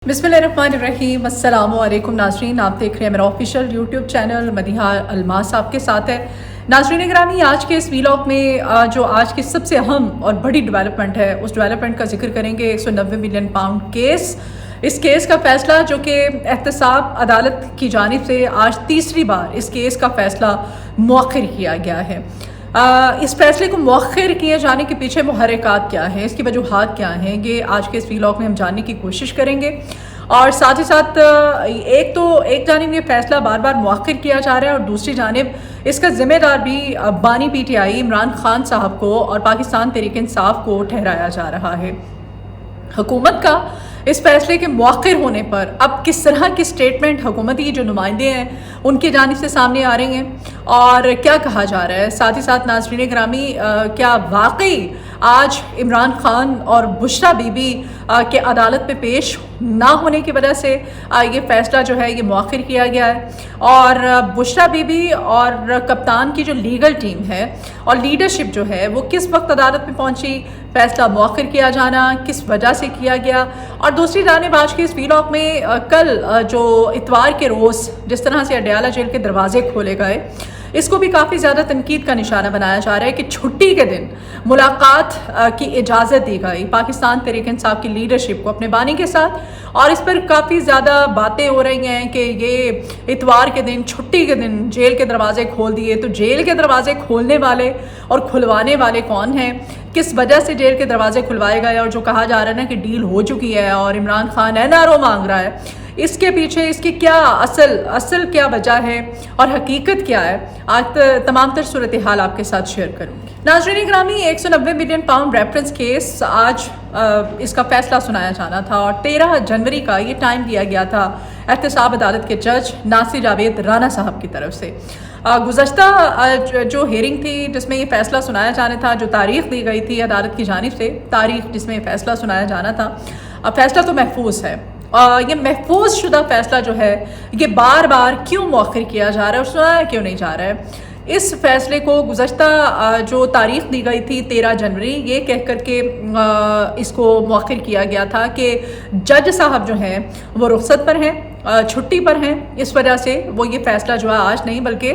बिस्मिल्लाहिर्रहमानिर्रहीम। अस्सलामु अलैकुम नाज़रीन, आप देख रहे हैं मेरा official YouTube channel Madiha Almas आपके साथ है। नाज़रीन गिरामी, आज के इस वीलॉग में जो आज की सबसे अहम और बड़ी डेवलपमेंट है उस डेवलपमेंट का जिक्र करेंगे। 190 मिलियन पाउंड केस, इस केस का फ़ैसला जो कि एहतसाब अदालत की जानिब से आज तीसरी बार इस केस का फ़ैसला मौखिर किया गया है। इस फैसले को मौखिर किए जाने के पीछे मुहर्रिकात क्या हैं, इसकी वजूहात क्या हैं, ये आज के इस व्लॉग में हम जानने की कोशिश करेंगे। और साथ ही साथ एक जानिब ये फैसला बार बार मौखिर किया जा रहा है और दूसरी जानिब इसका ज़िम्मेदार भी बानी PTI इमरान खान साहब को और पाकिस्तान तहरीक इंसाफ को ठहराया जा रहा है। हुकूमत का इस फैसले के मौखिर होने पर अब किस तरह की स्टेटमेंट हुकूमती जो नुमाइंदे हैं उनकी जानिब से सामने आ रही हैं और क्या कहा जा रहा है। साथ ही साथ नाज़रीन ग्रामी, क्या वाकई आज इमरान खान और बुशरा बीबी के अदालत में पेश ना होने की वजह से ये फ़ैसला जो है ये मौखिर किया गया है। और बुशरा बीबी और कप्तान की जो लीगल टीम है और लीडरशिप जो है वो किस वक्त अदालत में पहुंची, फ़ैसला मौखिर किया जाना किस वजह से किया गया। और दूसरी जानिब आज के इस व्लॉग में कल जो इतवार के रोज़ जिस तरह से अडयाला जेल के दरवाजे खोले गए, इसको भी काफ़ी ज़्यादा तनकीद का निशाना बनाया जा रहा है कि छुट्टी के दिन मुलाकात की इजाज़त दी गई पाकिस्तान तहरीक इंसाफ की लीडरशिप को अपने बानी के साथ। और इस पर काफ़ी ज़्यादा बातें हो रही हैं कि ये इतवार के दिन, छुट्टी के दिन जेल के दरवाजे खोल दिए, तो जेल के दरवाजे खोलने वाले और खुलवाने वाले कौन हैं, किस वजह से जेल के दरवाजे खुलवाए गए। और जो कहा जा रहा है ना कि डील हो चुकी है और इमरान खान NRO मांग रहा है, इसके पीछे इसकी क्या असल क्या वजह है और हकीकत क्या है, आज तमाम तर सूरत हाल आपके साथ शेयर करूँगी। नाज़रीन ग्रामी, 190 मिलियन पाउंड रेफरेंस केस आज इसका फ़ैसला सुनाया जाना था और 13 जनवरी का ये टाइम दिया गया था एहतसाब अदालत के जज नासिर जावेद राना साहब की तरफ से। गुज़श्ता जो हेयरिंग थी जिसमें ये फ़ैसला सुनाया जाना था, जो तारीख़ दी गई थी अदालत की जानिब से, तारीख़ जिसमें ये फ़ैसला सुनाया जाना था, फ़ैसला तो महफूज है। ये महफूज शुदा फ़ैसला जो है ये बार बार क्यों मौखिर किया जा रहा है और सुनाया क्यों नहीं जा रहा है। इस फ़ैसले को गुज़श्ता जो तारीख़ दी गई थी 13 जनवरी, ये कह कर के इसको मौखिर किया गया था कि जज साहब जो हैं वो रुख्सत पर हैं, छुट्टी पर हैं, इस वजह से वो ये फ़ैसला जो है आज नहीं बल्कि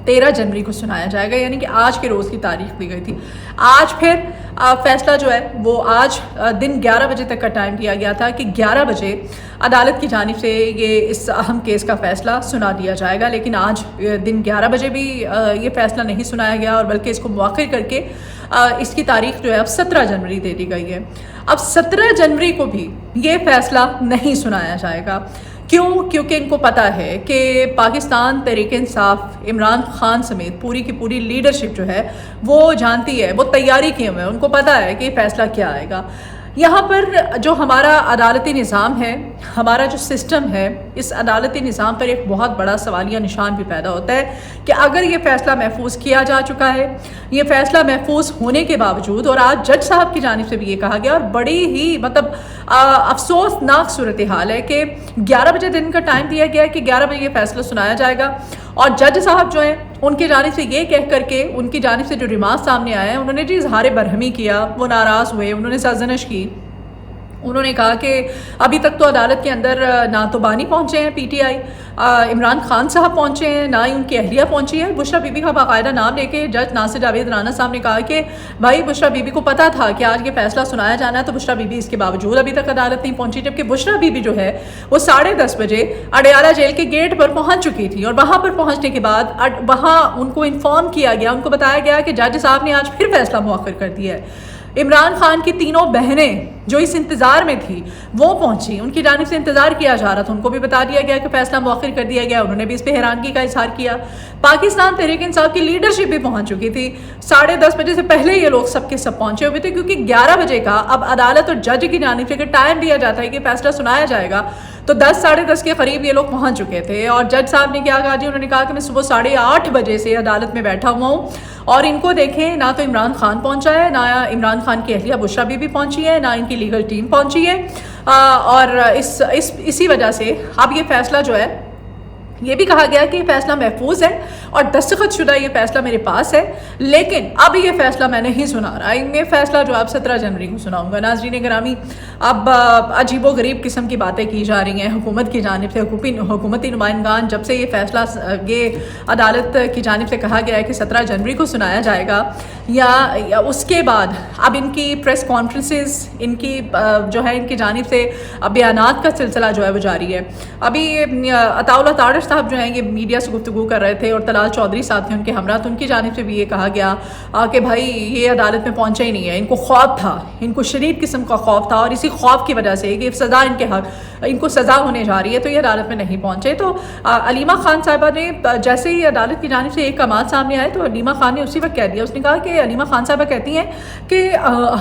13 जनवरी को सुनाया जाएगा, यानी कि आज के रोज़ की तारीख दी गई थी। आज फिर फ़ैसला जो है वो आज दिन 11 बजे तक का टाइम दिया गया था कि 11 बजे अदालत की जानिब से ये इस अहम केस का फ़ैसला सुना दिया जाएगा। लेकिन आज दिन 11 बजे भी ये फ़ैसला नहीं सुनाया गया और बल्कि इसको मौखिर करके इसकी तारीख जो है अब 17 जनवरी दे दी गई है। अब 17 जनवरी को भी ये फ़ैसला नहीं सुनाया जाएगा। क्यों? क्योंकि इनको पता है कि पाकिस्तान तहरीक इंसाफ इमरान खान समेत पूरी की पूरी लीडरशिप जो है वो जानती है, वो तैयारी किए हुए है, उनको पता है कि फ़ैसला क्या आएगा। यहाँ पर जो हमारा अदालती निज़ाम है, हमारा जो सिस्टम है, इस अदालती निज़ाम पर एक बहुत बड़ा सवालिया निशान भी पैदा होता है कि अगर ये फ़ैसला महफूज किया जा चुका है, ये फ़ैसला महफूज होने के बावजूद, और आज जज साहब की जानिब से भी ये कहा गया और बड़ी ही अफसोसनाक सूरत हाल है कि 11 बजे दिन का टाइम दिया गया है कि 11 बजे ये फ़ैसला सुनाया जाएगा। और जज साहब जो हैं उनकी जानिब से ये कह करके, उनकी जानिब से जो रिमार्क सामने आए हैं, उन्होंने जी इज़हार बरहमी किया, वो नाराज़ हुए, उन्होंने सरज़नश की। उन्होंने कहा कि अभी तक तो अदालत के अंदर ना तो बानी पहुँचे हैं PTI, इमरान खान साहब पहुँचे हैं, ना ही उनकी अहलिया पहुँची है। बुशरा बीबी का बाकायदा नाम लेके जज नासिर जावेद राना साहब ने कहा कि भाई बुशरा बीबी को पता था कि आज ये फ़ैसला सुनाया जाना है, तो बुशरा बीबी इसके बावजूद अभी तक अदालत नहीं पहुँची। जबकि बुशरा बीबी जो है वो 10:30 बजे अडयाला जेल के गेट पर पहुँच चुकी थी और वहाँ पर पहुँचने के बाद वहाँ उनको इन्फॉर्म किया गया, उनको बताया गया कि जज साहब ने आज फिर फ़ैसला मौखिर कर दिया है। इमरान खान की तीनों बहनें जो इस इंतज़ार में थी वो पहुंची, उनकी जानिब से इंतज़ार किया जा रहा था, उनको भी बता दिया गया कि फ़ैसला मौखिर कर दिया गया। उन्होंने भी इस पर हैरानगी का इजहार किया। पाकिस्तान तहरीक इंसाफ की लीडरशिप भी पहुंच चुकी थी। 10:30 बजे से पहले ये लोग सबके सब पहुंचे हुए थे, क्योंकि 11 बजे का अब अदालत और जज की जानिब से टाइम दिया जाता है कि फ़ैसला सुनाया जाएगा, तो 10 साढ़े 10 के करीब ये लोग पहुंच चुके थे। और जज साहब ने क्या कहा जी, उन्होंने कहा कि मैं सुबह 8:30 बजे से अदालत में बैठा हुआ हूँ और इनको देखें, ना तो इमरान खान पहुंचा है, ना इमरान खान की अहलिया बुशरा बीबी पहुंची है, ना इनकी लीगल टीम पहुंची है। और इसी वजह से अब ये फ़ैसला जो है ये भी कहा गया कि फ़ैसला महफूज है اور دستخط شدہ یہ فیصلہ میرے پاس ہے، لیکن اب یہ فیصلہ میں نہیں سنا رہا، یہ فیصلہ جو اب 17 جنوری کو سناؤں گا۔ ناظرین گرامی، اب عجیب و غریب قسم کی باتیں کی جا رہی ہیں حکومت کی جانب سے، حکومتی نمائندگان جب سے یہ فیصلہ یہ عدالت کی جانب سے کہا گیا ہے کہ 17 جنوری کو سنایا جائے گا، یا اس کے بعد اب ان کی پریس کانفرنسز، ان کی جو ہے ان کی جانب سے بیانات کا سلسلہ جو ہے وہ جاری ہے۔ ابھی عطاء اللہ تاڑر صاحب جو ہیں یہ میڈیا سے گفتگو کر رہے تھے، اور طلال چودھری صاحب تھے ان کے ہمراہ، تو ان کی جانب سے بھی یہ کہا گیا کہ بھائی یہ عدالت میں پہنچا ہی نہیں ہے، ان کو خوف تھا، ان کو شدید قسم کا خوف تھا، اور اسی خوف کی وجہ سے کہ سزا ان کے حق، ان کو سزا ہونے جا رہی ہے تو یہ عدالت میں نہیں پہنچے۔ تو علیمہ خان صاحبہ نے جیسے ہی عدالت کی جانب سے ایک کمال سامنے آئے تو علیمہ خان نے اسی وقت کہہ دیا، اس نے کہا کہ علیمہ خان صاحبہ کہتی ہیں کہ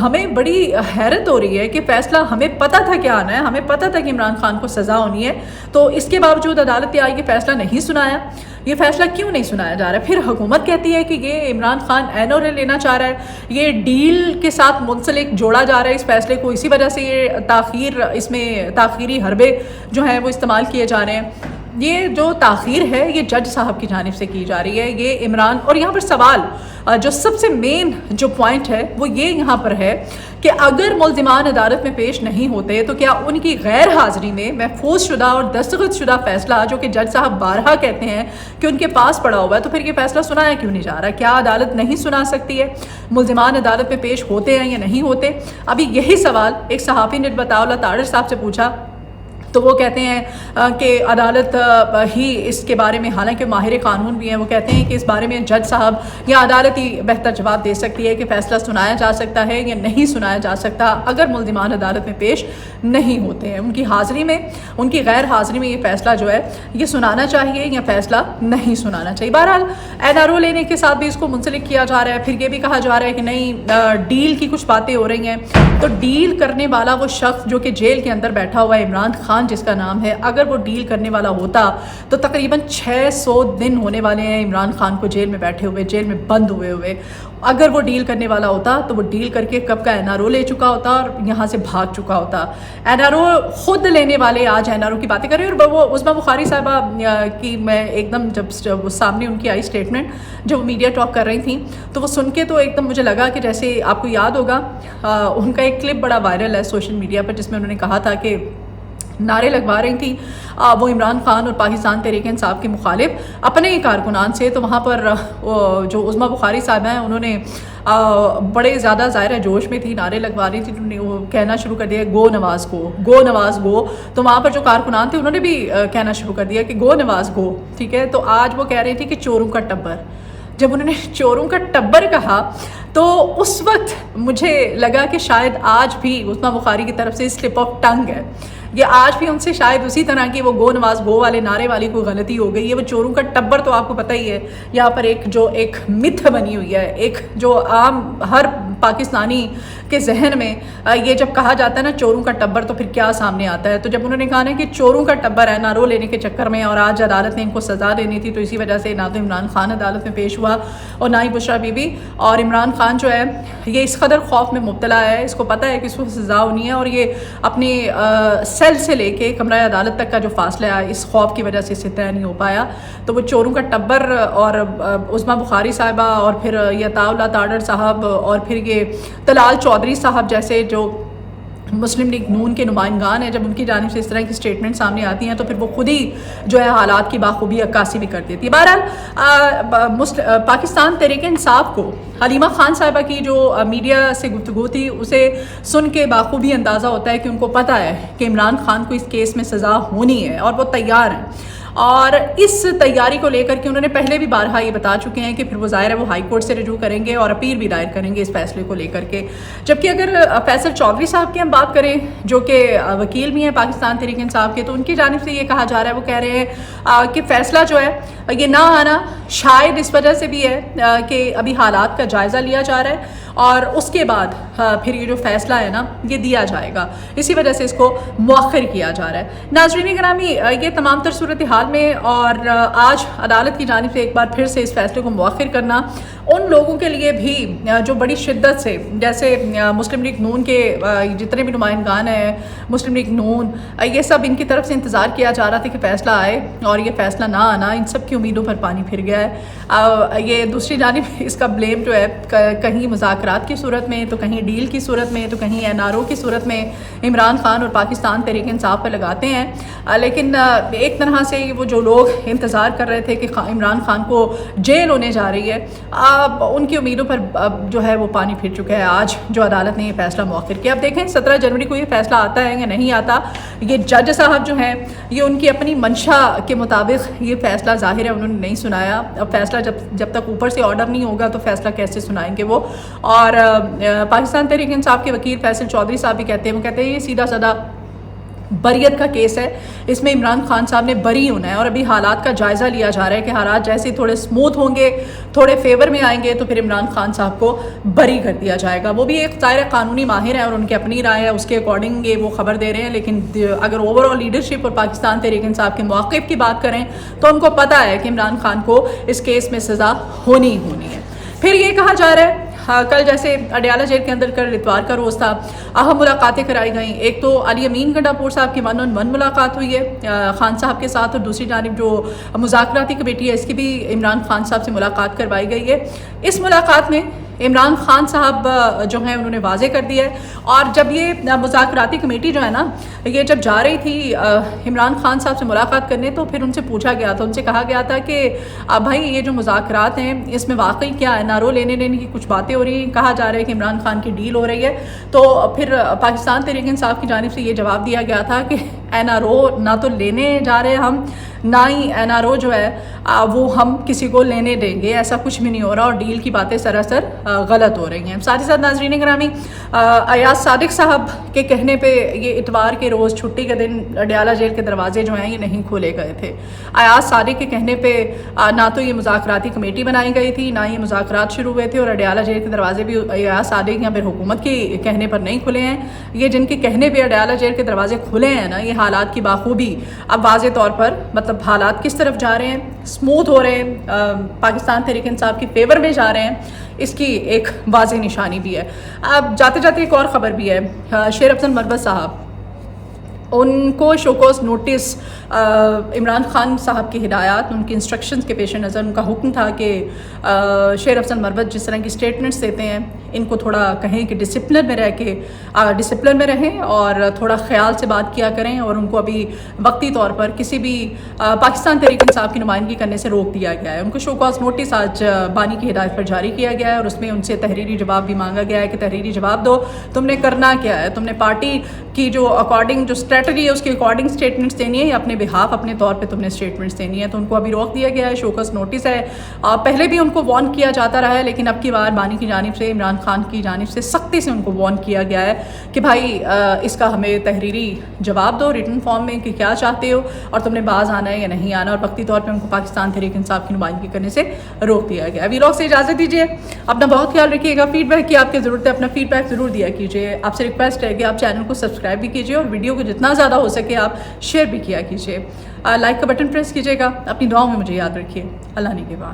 ہمیں بڑی حیرت ہو رہی ہے کہ فیصلہ ہمیں پتہ تھا کیا آنا ہے، ہمیں پتہ تھا کہ عمران خان کو سزا ہونی ہے، تو اس کے باوجود عدالت آئی کہ فیصلہ نہیں سنایا، یہ فیصلہ کیوں نہیں سنایا جا رہا ہے؟ پھر حکومت کہتی ہے کہ یہ عمران خان NRA لینا چاہ رہا ہے، یہ ڈیل کے ساتھ منسلک جوڑا جا رہا ہے اس فیصلے کو، اسی وجہ سے یہ تاخیر، اس میں تاخیری حربے جو ہیں وہ استعمال کیے جا رہے ہیں۔ یہ جو تاخیر ہے یہ جج صاحب کی جانب سے کی جا رہی ہے، یہ عمران، اور یہاں پر سوال جو سب سے مین جو پوائنٹ ہے وہ یہ یہاں پر ہے کہ اگر ملزمان عدالت میں پیش نہیں ہوتے تو کیا ان کی غیر حاضری میں محفوظ شدہ اور دستخط شدہ فیصلہ جو کہ جج صاحب بارہا کہتے ہیں کہ ان کے پاس پڑا ہوا ہے، تو پھر یہ فیصلہ سنایا کیوں نہیں جا رہا؟ کیا عدالت نہیں سنا سکتی ہے؟ ملزمان عدالت میں پیش ہوتے ہیں یا نہیں ہوتے؟ ابھی یہی سوال ایک صحافی نے عطاء اللہ تاڑر صاحب سے پوچھا تو وہ کہتے ہیں کہ عدالت ہی اس کے بارے میں، حالانکہ ماہر قانون بھی ہیں، وہ کہتے ہیں کہ اس بارے میں جج صاحب یا عدالت ہی بہتر جواب دے سکتی ہے کہ فیصلہ سنایا جا سکتا ہے یا نہیں سنایا جا سکتا اگر ملزمان عدالت میں پیش نہیں ہوتے ہیں، ان کی حاضری میں، ان کی غیر حاضری میں یہ فیصلہ جو ہے یہ سنانا چاہیے یا فیصلہ نہیں سنانا چاہیے۔ بہرحال NRO لینے کے ساتھ بھی اس کو منسلک کیا جا رہا ہے، پھر یہ بھی کہا جا رہا ہے کہ نہیں ڈیل کی کچھ باتیں ہو رہی ہیں، تو ڈیل کرنے والا وہ شخص جو کہ جیل کے اندر بیٹھا ہوا ہے عمران خان جس کا نام ہے، اگر وہ ڈیل کرنے والا ہوتا تو تقریباً 600 دن ہونے والے ہیں عمران خان کو جیل میں بیٹھے ہوئے، جیل میں بند ہوئے۔ اگر وہ ڈیل کرنے والا ہوتا تو وہ ڈیل کر کے کب کا NRO لے چکا ہوتا اور یہاں سے بھاگ چکا ہوتا۔ NRO خود لینے والے آج NRO کی باتیں کر رہے ہیں، اور وہ عظمیٰ بخاری صاحبہ کی میں ایک دم جب سامنے ان کی آئی اسٹیٹمنٹ جب وہ میڈیا ٹاک کر رہی تھیں تو وہ سن کے تو ایک دم مجھے لگا کہ جیسے آپ کو یاد ہوگا ان کا ایک کلپ بڑا وائرل ہے سوشل میڈیا پر جس میں انہوں نے کہا تھا کہ نعرے لگوا رہی تھیں وہ عمران خان اور پاکستان تحریک انصاف کے مخالف اپنے ہی کارکنان سے، تو وہاں پر جو عظمیٰ بخاری صاحب ہیں انہوں نے بڑے زیادہ ظاہر جوش میں تھی، نعرے لگوا رہی تھی، انہوں نے وہ کہنا شروع کر دیا گو نواز گو، گو نواز گو، تو وہاں پر جو کارکنان تھے انہوں نے بھی کہنا شروع کر دیا کہ گو نواز گو، ٹھیک ہے۔ تو آج وہ کہہ رہی تھی کہ چوروں کا ٹبر، جب انہوں نے چوروں کا ٹبر کہا تو اس وقت مجھے لگا کہ شاید آج بھی عظمیٰ بخاری کی طرف سے سلپ آف ٹنگ ہے، یہ آج بھی ان سے شاید اسی طرح کی وہ گو نواز گو والے نعرے والی کوئی غلطی ہو گئی ہے۔ وہ چوروں کا ٹبر تو آپ کو پتہ ہی ہے، یہاں پر ایک متھ بنی ہوئی ہے، ایک جو عام ہر پاکستانی کے ذہن میں یہ جب کہا جاتا ہے نا چوروں کا ٹبر تو پھر کیا سامنے آتا ہے۔ تو جب انہوں نے کہا نا کہ چوروں کا ٹبر ہے NRO لینے کے چکر میں، اور آج عدالت نے ان کو سزا دینی تھی تو اسی وجہ سے نہ تو عمران خان عدالت میں پیش ہوا اور نہ ہی بشرا بی بی، اور عمران خان جو ہے یہ اس قدر خوف میں مبتلا ہے، اس کو پتہ ہے کہ اس کو سزا ہونی ہے، اور یہ اپنی سیل سے لے کے کمرہ عدالت تک کا جو فاصلہ ہے اس خوف کی وجہ سے اسے طے نہیں ہو پایا۔ تو وہ چوروں کا ٹبر اور عظمیٰ بخاری صاحبہ اور پھر یہ عطاء اللہ تاڑر صاحب اور پھر یہ طلال چودھری صاحب جیسے جو مسلم لیگ نون کے نمائندگان ہیں، جب ان کی جانب سے اس طرح کی سٹیٹمنٹ سامنے آتی ہیں تو پھر وہ خود ہی جو ہے حالات کی بخوبی عکاسی بھی کر دیتی ہے۔ بہرحال پاکستان تحریک انصاف کو حلیمہ خان صاحبہ کی جو میڈیا سے گفتگو تھی اسے سن کے بخوبی اندازہ ہوتا ہے کہ ان کو پتہ ہے کہ عمران خان کو اس کیس میں سزا ہونی ہے اور وہ تیار ہیں، اور اس تیاری کو لے کر کے انہوں نے پہلے بھی بارہا یہ بتا چکے ہیں کہ پھر وہ ظاہر ہے وہ ہائی کورٹ سے رجوع کریں گے اور اپیل بھی دائر کریں گے اس فیصلے کو لے کر کے۔ جبکہ اگر فیصل چودھری صاحب کی ہم بات کریں جو کہ وکیل بھی ہیں پاکستان تحریک انصاف کے، تو ان کی جانب سے یہ کہا جا رہا ہے، وہ کہہ رہے ہیں کہ فیصلہ جو ہے یہ نہ آنا شاید اس وجہ سے بھی ہے کہ ابھی حالات کا جائزہ لیا جا رہا ہے اور اس کے بعد پھر یہ جو فیصلہ ہے نا یہ دیا جائے گا، اسی وجہ سے اس کو مؤخر کیا جا رہا ہے۔ ناظرین گرامی، یہ تمام تر صورتحال میں اور آج عدالت کی جانب سے ایک بار پھر سے اس فیصلے کو مؤخر کرنا उन लोगों के लिए भी जो बड़ी शिद्दत से, जैसे मुस्लिम लीग नून के जितने भी नुमाइंदान हैं, मुस्लिम लीग नून, ये सब इनकी तरफ से इंतज़ार किया जा रहा था कि फ़ैसला आए, और ये फ़ैसला ना आना इन सब की उम्मीदों पर पानी फिर गया है। ये दूसरी जानिब इसका ब्लेम जो है कहीं मुज़ाकरात की सूरत में, तो कहीं डील की सूरत में, तो कहीं NRO की सूरत में इमरान खान और पाकिस्तान तहरीक इंसाफ पर लगाते हैं। लेकिन एक तरह से वो जो लोग इंतज़ार कर रहे थे कि इमरान खान को जेल होने जा रही है, उनकी उम्मीदों पर जो है वो पानी फिर चुका है। आज जो अदालत ने ये फ़ैसला मौखिर किया। अब देखें 17 जनवरी को ये फ़ैसला आता है या नहीं आता। ये जज साहब जो हैं ये उनकी अपनी मंशा के मुताबिक ये फ़ैसला ज़ाहिर है उन्होंने नहीं सुनाया। अब फ़ैसला जब तक ऊपर से ऑर्डर नहीं होगा तो फ़ैसला कैसे सुनाएंगे वो। और पाकिस्तान तहरीक इंसाफ के वकील फैसल चौधरी साहब भी कहते हैं ये सीधा साधा बरियत का केस है, इसमें इमरान खान साहब ने बरी होना है। और अभी हालात का जायज़ा लिया जा रहा है कि हालात जैसे थोड़े स्मूथ होंगे, थोड़े फेवर में आएंगे, तो फिर इमरान खान साहब को बरी कर दिया जाएगा। वो भी एक ज़ाहिर कानूनी माहिर है और उनकी अपनी राय है, उसके अकॉर्डिंग ये वो ख़बर दे रहे हैं। लेकिन अगर ओवरऑल लीडरशिप और पाकिस्तान तहरीक इंसाफ के मौक़िफ़ की बात करें तो उनको पता है कि इमरान खान को इस केस में सज़ा होनी ही होनी है। फिर ये कहा जा रहा है कल जैसे अडियाला जेल के अंदर कल इतवार का रोज़ था, अहम मुलाकातें कराई गई। एक तो अली अमीन गंडापुर साहब की 1-on-1 मुलाकात हुई है खान साहब के साथ, और दूसरी जानिब जो मुज़ाकराती कमेटी है इसकी भी इमरान खान साहब से मुलाकात करवाई गई है। इस मुलाकात में इमरान खान साहब जो हैं उन्होंने वाज़े कर दिया है। और जब ये मुज़ाकराती कमेटी जो है ना, ये जब जा रही थी इमरान खान साहब से मुलाकात करने, तो फिर उनसे पूछा गया था, उनसे कहा गया था कि भाई ये जो मुज़ाकरात हैं इसमें वाकई क्या NRO लेने देने की कुछ बातें हो रही हैं, कहा जा रहा है कि इमरान खान की डील हो रही है। तो फिर पाकिस्तान तहरीक इंसाफ की जानिब से ये जवाब दिया गया था कि NRO ना तो लेने जा रहे हम, ना ही NRO जो है वो हम किसी को लेने देंगे, ऐसा कुछ भी नहीं हो रहा, और डील की बातें सरासर गलत हो रही हैं। साथ ही साथ नाज़रीन ग्रामी, अयाज सादिक साहब के कहने पे ये इतवार के रोज़ छुट्टी के दिन अडियाला जेल के दरवाजे जो हैं ये नहीं खोले गए थे। अयाज सादिक के कहने पे ना तो ये मुज़ाकराती कमेटी बनाई गई थी, ना ये मुज़ाकरात शुरू हुए थे, और अडियाला जेल के दरवाजे भी अयाज सादिक या फिर हुकूमत के कहने पर नहीं खुले हैं। ये जिनके कहने पर अडियाला जेल के दरवाजे खुले हैं ना, ये हालात की बाखूबी अब वाज़े तौर पर मतलब हालात किस तरफ जा रहे हैं, स्मूथ हो रहे हैं, पाकिस्तान तहरीक इंसाफ की फेवर में जा रहे हैं, इसकी एक वाज़ेह निशानी भी है। अब जाते जाते एक और ख़बर भी है, शेर अफजल मरवत साहब, उनको शोकॉज नोटिस इमरान खान साहब की हिदायत, उनकी इंस्ट्रक्शंस के पेश नज़र उनका हुक्म था कि शेर अफजल मरवत जिस तरह की स्टेटमेंट्स देते हैं इनको थोड़ा कहें कि डिसिप्लिन में रह के डिसिप्लिन में रहें और थोड़ा ख्याल से बात किया करें, और उनको अभी वक्ती तौर पर किसी भी पाकिस्तान तहरीक इंसाफ की नुमाइंदगी करने से रोक दिया गया है। उनको शोकॉज नोटिस आज बानी की हिदायत पर जारी किया गया है, और उसमें उनसे तहरीरी जवाब भी मांगा गया है कि तहरीरी जवाब दो, तुमने करना क्या है, तुमने पार्टी की जो अकॉर्डिंग जो स्ट्रेटजी है उसके अकॉर्डिंग स्टेटमेंट्स देनी है या अपने बिहाफ अपने तौर पे तुमने स्टेटमेंट्स देनी है। तो उनको अभी रोक दिया गया है, शोकस नोटिस है। पहले भी उनको वार्न किया जाता रहा है, लेकिन अब की बार बानी की जानिब से, इमरान खान की जानिब से सख्ती से उनको वार्न किया गया है कि भाई इसका हमें तहरीरी जवाब दो रिटन फॉर्म में कि क्या चाहते हो और तुमने बाज आना है या नहीं आना, और वक्ती तौर पर उनको पाकिस्तान तहरीक इंसाफ की नुमाइंदगी करने से रोक दिया गया। अभी लोग से इजाज़त दीजिए, अपना बहुत ख्याल रखिएगा। फीडबैक की आपकी ज़रूरत है, अपना फीडबैक ज़रूर दिया कीजिए। आपसे रिक्वेस्ट है कि आप चैनल को सब्सक्राइब भी कीजिए और वीडियो को जितना ज़्यादा हो सके आप शेयर भी किया कीजिए। लाइक का बटन प्रेस कीजिएगा। अपनी दुआओं में मुझे याद रखिए। अल्लाह ने के बाद।